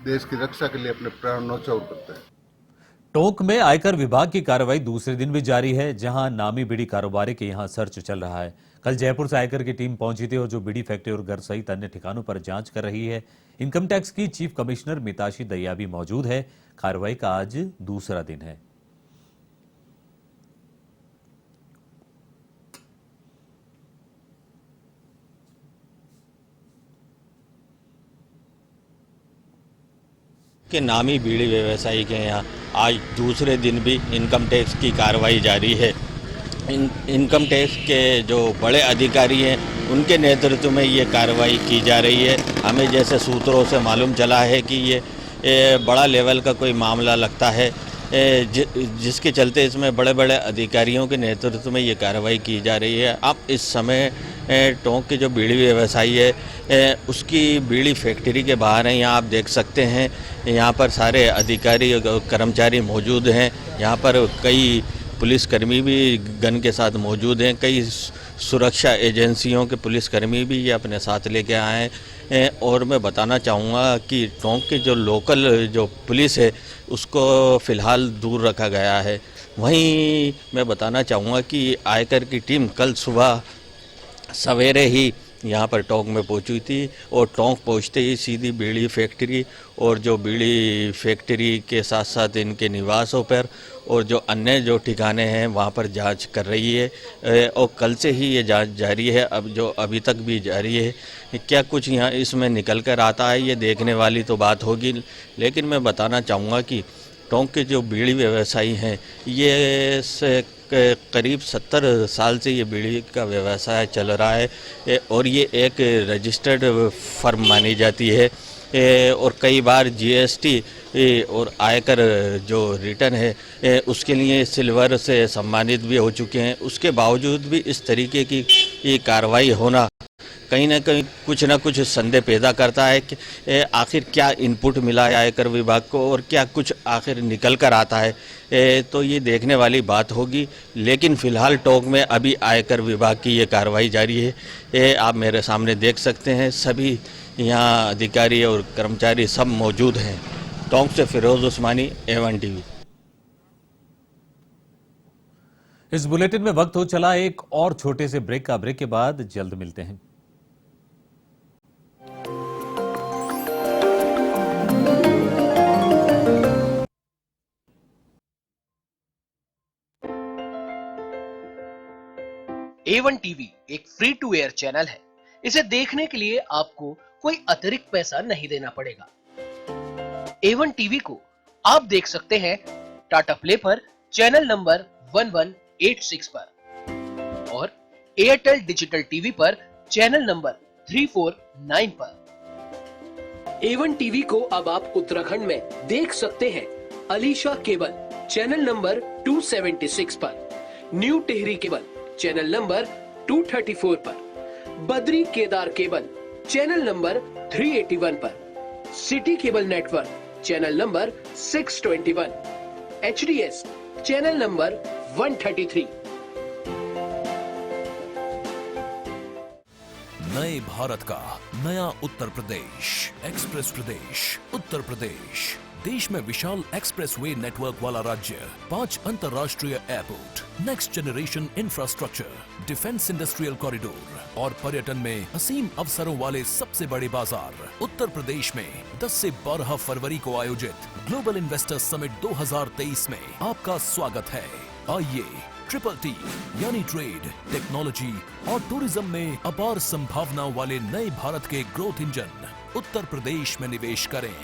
देश की रक्षा के लिए अपने प्राण न्यौछावर करते हैं। टोंक में आयकर विभाग की कार्रवाई दूसरे दिन भी जारी है, जहां नामी बीड़ी कारोबारी के यहां सर्च चल रहा है। कल जयपुर से आयकर की टीम पहुंची थी और जो बीड़ी फैक्ट्री और घर सहित अन्य ठिकानों पर जांच कर रही है। इनकम टैक्स की चीफ कमिश्नर मिताशी दहिया भी मौजूद है। कार्रवाई का आज दूसरा दिन है। के नामी बीड़ी व्यवसायी के यहाँ आज दूसरे दिन भी इनकम टैक्स की कार्रवाई जारी है। इनकम टैक्स के जो बड़े अधिकारी हैं उनके नेतृत्व में ये कार्रवाई की जा रही है। हमें जैसे सूत्रों से मालूम चला है कि ये बड़ा लेवल का कोई मामला लगता है, जिसके चलते इसमें बड़े बड़े अधिकारियों के नेतृत्व में ये कार्रवाई की जा रही है। अब इस समय टोंक के जो बीड़ी व्यवसायी है उसकी बीड़ी फैक्ट्री के बाहर हैं। यहाँ आप देख सकते हैं, यहाँ पर सारे अधिकारी और कर्मचारी मौजूद हैं। यहाँ पर कई पुलिसकर्मी भी गन के साथ मौजूद हैं। कई सुरक्षा एजेंसियों के पुलिसकर्मी भी ये अपने साथ लेके आए हैं। और मैं बताना चाहूँगा कि टोंक के जो लोकल जो पुलिस है उसको फ़िलहाल दूर रखा गया है। वहीं मैं बताना चाहूँगा कि आयकर की टीम कल सुबह सवेरे ही यहाँ पर टोंक में पहुँची थी और टोंक पहुँचते ही सीधी बीड़ी फैक्ट्री और जो बीड़ी फैक्ट्री के साथ साथ इनके निवासों पर और जो अन्य जो ठिकाने हैं वहाँ पर जांच कर रही है और कल से ही ये जांच जारी है, अब जो अभी तक भी जारी है। क्या कुछ यहाँ इसमें निकल कर आता है ये देखने वाली तो बात होगी, लेकिन मैं बताना चाहूँगा कि टोंक के जो बीड़ी व्यवसायी हैं ये करीब 70 साल से ये बीड़ी का व्यवसाय चल रहा है और ये एक रजिस्टर्ड फर्म मानी जाती है और कई बार जीएसटी और आयकर जो रिटर्न है उसके लिए सिल्वर से सम्मानित भी हो चुके हैं। उसके बावजूद भी इस तरीके की ये कार्रवाई होना कहीं ना कहीं कुछ ना कुछ संदेह पैदा करता है कि आखिर क्या इनपुट मिला है आयकर विभाग को और क्या कुछ आखिर निकल कर आता है, तो ये देखने वाली बात होगी। लेकिन फिलहाल टोंक में अभी आयकर विभाग की ये कार्रवाई जारी है। आप मेरे सामने देख सकते हैं सभी यहाँ अधिकारी और कर्मचारी सब मौजूद हैं। टोंक से फिरोज उस्मानी, A1 TV। इस बुलेटिन में वक्त हो चला एक और छोटे से ब्रेक का। ब्रेक के बाद जल्द मिलते हैं। A1 TV एक फ्री टू एयर चैनल है। इसे देखने के लिए आपको कोई अतिरिक्त पैसा नहीं देना पड़ेगा। A1 TV को आप देख सकते हैं टाटा प्ले पर चैनल नंबर 1186 पर और एयरटेल डिजिटल टीवी पर चैनल नंबर 349 पर। A1 TV को अब आप उत्तराखंड में देख सकते हैं अलीशा केबल चैनल नंबर 276 पर, new Tehri cable channel number 234 पर, Badri Kedar cable channel number 381 पर, city cable network channel number 621, HDS channel number 133। नए भारत का नया उत्तर प्रदेश, एक्सप्रेस प्रदेश उत्तर प्रदेश, देश में विशाल एक्सप्रेसवे नेटवर्क वाला राज्य, 5 अंतर्राष्ट्रीय airport, next generation infrastructure, defence industrial corridor और पर्यटन में असीम अवसरों वाले सबसे बड़े बाजार। उत्तर प्रदेश में 10 से 12 फरवरी को आयोजित ग्लोबल इन्वेस्टर्स समिट 2023 में आपका स्वागत है। आइए TTT यानी ट्रेड, टेक्नोलॉजी और टूरिज्म में अपार संभावनाओं वाले नए भारत के ग्रोथ इंजन उत्तर प्रदेश में निवेश करें।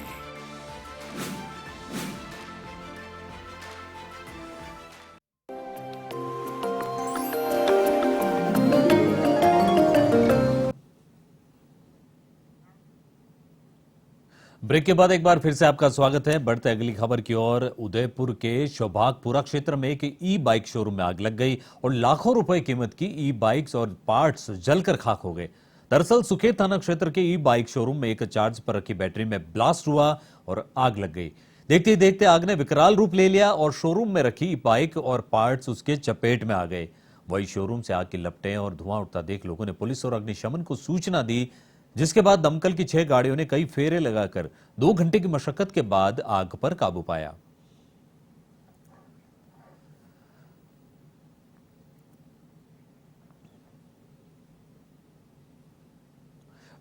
ब्रेक के बाद एक बार फिर से आपका स्वागत है। बढ़ते अगली खबर की ओर। उदयपुर के शोभागपुरा क्षेत्र में एक ई बाइक शोरूम में आग लग गई और लाखों रुपए कीमत की ई बाइक्स और पार्ट्स जलकर खाक हो गए। दरअसल सुखेत थाना क्षेत्र के ई बाइक शोरूम में एक चार्ज पर रखी बैटरी में ब्लास्ट हुआ और आग लग गई। देखते ही देखते आग ने विकराल रूप ले लिया और शोरूम में रखी बाइक और पार्ट्स उसके चपेट में आ गए। वही शोरूम से आग की लपटें और धुआं उठता देख लोगों ने पुलिस और अग्निशमन को सूचना दी, जिसके बाद दमकल की 6 गाड़ियों ने कई फेरे लगाकर 2 घंटे की मशक्कत के बाद आग पर काबू पाया।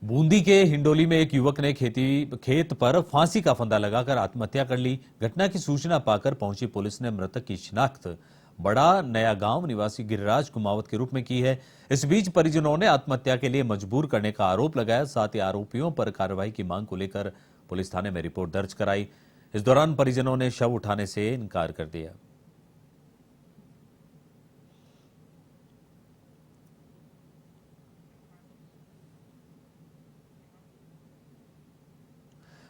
बूंदी के हिंडोली में एक युवक ने खेत पर फांसी का फंदा लगाकर आत्महत्या कर ली। घटना की सूचना पाकर पहुंची पुलिस ने मृतक की शिनाख्त बड़ा नया गांव निवासी गिरिराज कुमावत के रूप में की है। इस बीच परिजनों ने आत्महत्या के लिए मजबूर करने का आरोप लगाया। साथ ही आरोपियों पर कार्रवाई की मांग को लेकर पुलिस थाने में रिपोर्ट दर्ज कराई। इस दौरान परिजनों ने शव उठाने से इनकार कर दिया।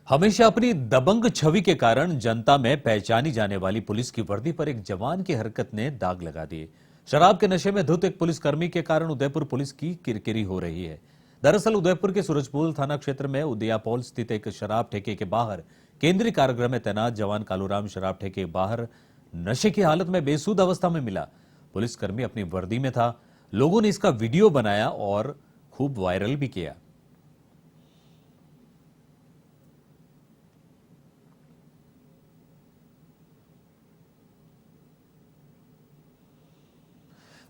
हमेशा अपनी दबंग छवि के कारण जनता में पहचानी जाने वाली पुलिस की वर्दी पर एक जवान की हरकत ने दाग लगा दिए। शराब के नशे में धुत एक पुलिसकर्मी के कारण उदयपुर पुलिस की किरकिरी हो रही है। दरअसल उदयपुर के सूरजपुर थाना क्षेत्र में उदयापोल स्थित एक शराब ठेके के बाहर केंद्रीय कारागृह में तैनात जवान कालूराम शराब ठेके के बाहर नशे की हालत में बेसुध अवस्था में मिला। पुलिसकर्मी अपनी वर्दी में था। लोगों ने इसका वीडियो बनाया और खूब वायरल भी किया।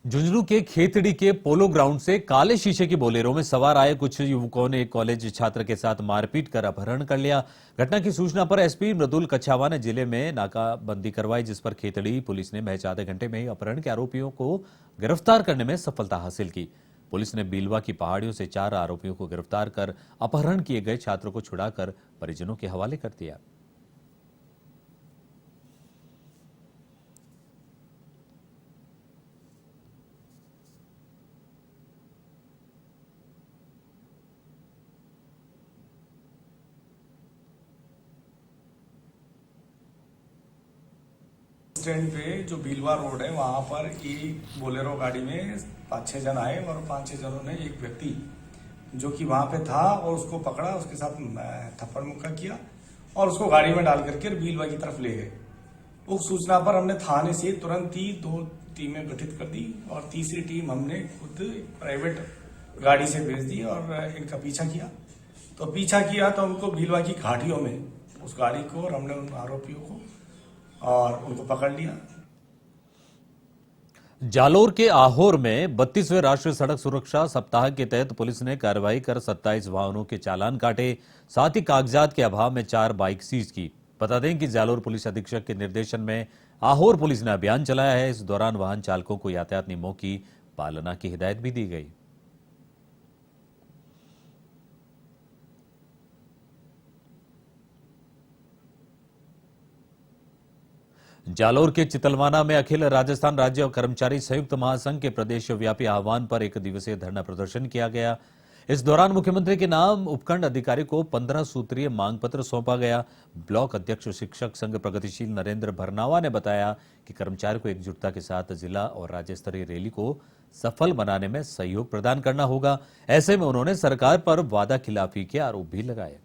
झुंझुनू के खेतड़ी के पोलो ग्राउंड से काले शीशे की बोलेरो में सवार आए कुछ युवकों ने एक कॉलेज छात्र के साथ मारपीट कर अपहरण कर लिया। घटना की सूचना पर एसपी मृदुल कच्छावा ने जिले में नाकाबंदी करवाई, जिस पर खेतड़ी पुलिस ने महज आधे घंटे में ही अपहरण के आरोपियों को गिरफ्तार करने में सफलता हासिल की। पुलिस ने बीलवा की पहाड़ियों से 4 आरोपियों को गिरफ्तार कर अपहरण किए गए छात्रों को छुड़ाकर परिजनों के हवाले कर दिया। स्टैंड पे जो भीलवा रोड है वहां पर एक बोलेरो गाड़ी में 5-6 जन आए और 5-6 जनों ने एक व्यक्ति जो कि वहां पे था और उसको पकड़ा, उसके साथ थप्पड़ मुक्का किया और उसको गाड़ी में डाल करके भीलवा की तरफ ले गए। उस सूचना पर हमने थाने से तुरंत ही 2 टीमें गठित कर दी और तीसरी टीम हमने खुद प्राइवेट गाड़ी से भेज दी और इनका पीछा किया। तो पीछा किया तो उनको भीलवा की घाटियों में उस गाड़ी को और हमने उन आरोपियों को और उनको पकड़ लिया। जालोर के आहोर में 32वें राष्ट्रीय सड़क सुरक्षा सप्ताह के तहत पुलिस ने कार्रवाई कर 27 वाहनों के चालान काटे, साथ ही कागजात के अभाव में 4 बाइक सीज की। बता दें कि जालोर पुलिस अधीक्षक के निर्देशन में आहोर पुलिस ने अभियान चलाया है। इस दौरान वाहन चालकों को यातायात नियमों की पालना की हिदायत भी दी गई। जालोर के चितलवाना में अखिल राजस्थान राज्य कर्मचारी संयुक्त महासंघ के प्रदेश व्यापी आह्वान पर 1 दिवसीय धरना प्रदर्शन किया गया। इस दौरान मुख्यमंत्री के नाम उपखंड अधिकारी को 15 सूत्रीय मांग पत्र सौंपा गया। ब्लॉक अध्यक्ष शिक्षक संघ प्रगतिशील नरेंद्र भरनावा ने बताया कि कर्मचारियों को एकजुटता के साथ जिला और राज्य स्तरीय रैली को सफल बनाने में सहयोग प्रदान करना होगा। ऐसे में उन्होंने सरकार पर वादा खिलाफी के आरोप भी लगाए।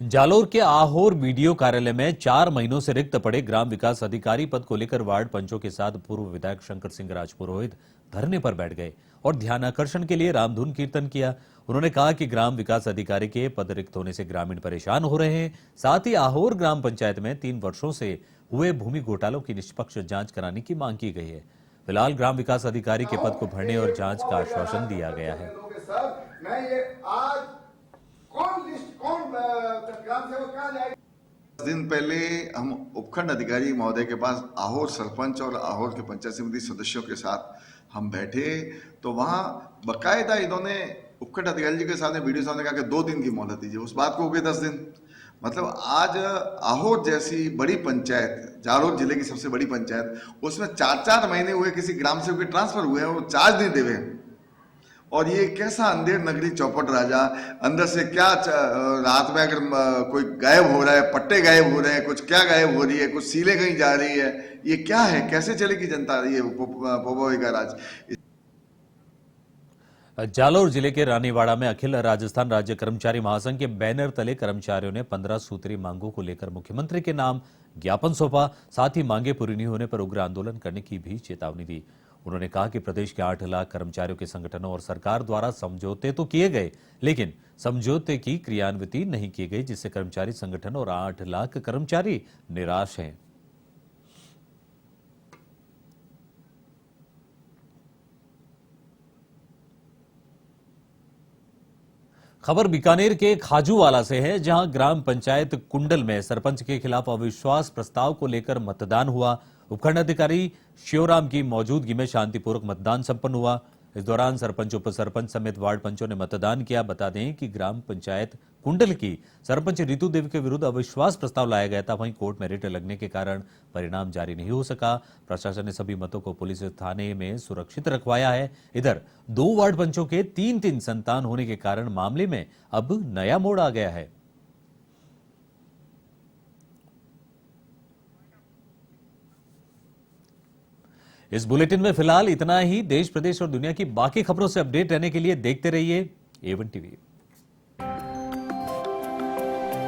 जालोर के आहोर बीडीओ कार्यालय में 4 महीनों से रिक्त पड़े ग्राम विकास अधिकारी पद को लेकर वार्ड पंचों के साथ पूर्व विधायक शंकर सिंह राजपुरोहित धरने पर बैठ गए और ध्यानाकर्षण के लिए रामधुन कीर्तन किया। उन्होंने कहा कि ग्राम विकास अधिकारी के पद रिक्त होने से ग्रामीण परेशान हो रहे हैं। साथ ही आहोर ग्राम पंचायत में 3 वर्षों से हुए भूमि घोटालों की निष्पक्ष जांच कराने की मांग की गई है। फिलहाल ग्राम विकास अधिकारी के पद को भरने और जांच का आश्वासन दिया गया है। दिन पहले हम उपखंड अधिकारी महोदय के पास आहोर सरपंच और आहोर के पंचायत समिति सदस्यों के साथ हम बैठे, तो वहां बकायदा इन्होंने उपखंड अधिकारी जी के सामने वीडियो सामने कहा कि 2 दिन की मोहलत दीजिए। उस बात को हो गए 10 दिन। मतलब आज आहोर जैसी बड़ी पंचायत, जालोर जिले की सबसे बड़ी पंचायत, उसमें 4-4 महीने हुए किसी ग्राम सेवक के ट्रांसफर हुए हैं, वो चार्ज नहीं देवे। और ये कैसा अंधेर नगरी चौपट राजा, अंदर से क्या रात में अगर कोई गायब हो रहा है, पट्टे गायब हो रहे हैं, कुछ क्या गायब हो रही है, कुछ सीलें कहीं जा रही है, ये क्या है? कैसे चलेगी जनता ये पोबोई का राज? जालोर जिले के रानीवाड़ा में अखिल राजस्थान राज्य कर्मचारी महासंघ के बैनर तले कर्मचारियों ने 15 सूत्री मांगों को लेकर मुख्यमंत्री के नाम ज्ञापन सौंपा। साथ ही मांगे पूरी नहीं होने पर उग्र आंदोलन करने की भी चेतावनी दी। उन्होंने कहा कि प्रदेश के 8 लाख कर्मचारियों के संगठनों और सरकार द्वारा समझौते तो किए गए, लेकिन समझौते की क्रियान्विति नहीं की गई, जिससे कर्मचारी संगठन और 8 लाख कर्मचारी निराश हैं। खबर बीकानेर के खाजूवाला से है, जहां ग्राम पंचायत कुंडल में सरपंच के खिलाफ अविश्वास प्रस्ताव को लेकर मतदान हुआ। उपखंड अधिकारी शिवराम की मौजूदगी में शांतिपूर्वक मतदान संपन्न हुआ। इस दौरान सरपंच, उप सरपंच समेत वार्ड पंचों ने मतदान किया। बता दें कि ग्राम पंचायत कुंडल की सरपंच रितु देवी के विरुद्ध अविश्वास प्रस्ताव लाया गया था। वहीं कोर्ट में रिट लगने के कारण परिणाम जारी नहीं हो सका। प्रशासन ने सभी मतों को पुलिस थाने में सुरक्षित रखवाया है। इधर 2 वार्ड पंचों के 3-3 संतान होने के कारण मामले में अब नया मोड़ आ गया है। इस बुलेटिन में फिलहाल इतना ही। देश, प्रदेश और दुनिया की बाकी खबरों से अपडेट रहने के लिए देखते रहिए A1 TV।